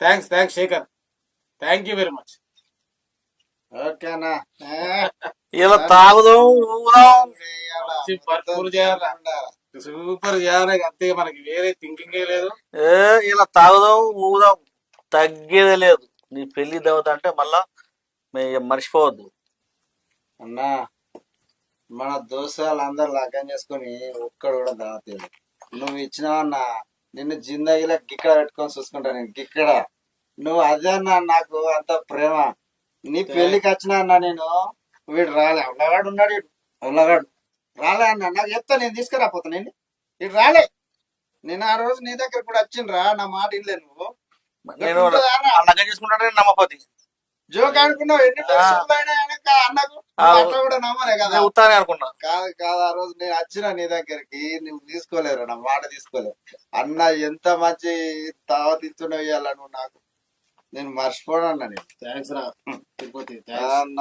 Thanks Shekhar. Thank you very much. ఓకేనా ఇలా తాగుదాం ఊదాం పర్పూర్ చేయాలా, సూపర్ చేయాలి. అంతే, మనకి వేరే థింకింగే లేదు. ఇలా తాగుదాం ఊదాం తగ్గేదే లేదు. నీ పెళ్లి దేవత అంటే మళ్ళా మర్చిపోవద్దు అన్నా. మన దోస్తులు అందరు లగ్గం చేసుకుని ఒక్కడు కూడా దావతలేదు. నువ్వు ఇచ్చినావన్నా, నిన్ను జిందగీలో గిక్కడ పెట్టుకొని చూసుకుంటా నేను గిక్కడ. నువ్వు అదే అన్నా, నాకు అంత ప్రేమ. నీ పెళ్లికి వచ్చినా అన్నా నేను, వీడు రాలే, అల్లగాడు ఉన్నాడు, వీడు అల్లగాడు రాలే అన్నా. నాకు చెప్తా, నేను తీసుకురాపోతా. నేను వీడు రాలే. నేను ఆ రోజు నీ దగ్గర కూడా వచ్చిండ్రా, నా మాట ఇల్లే. నువ్వు నేను లగ్గం చేసుకుంటానే నమ్మపోతే జోక్ అనుకున్నావు. ఎన్ని టెన్షన్లు అన్నకు అట్లా కూడా నమ్మలే కదా. ఉత్తానే అనుకున్నా. కాదు కాదు, ఆ రోజు నేను వచ్చిన నీ దగ్గరికి, నువ్వు తీసుకోలేరు, నా మాట తీసుకోలేరు. అన్న ఎంత మంచి దావత్ ఇస్తున్నావు ఇయ్యాల నువ్వు నాకు. నేను మర్చిపోను అన్న. నేను థ్యాంక్స్ రా తిరుపతి. అన్న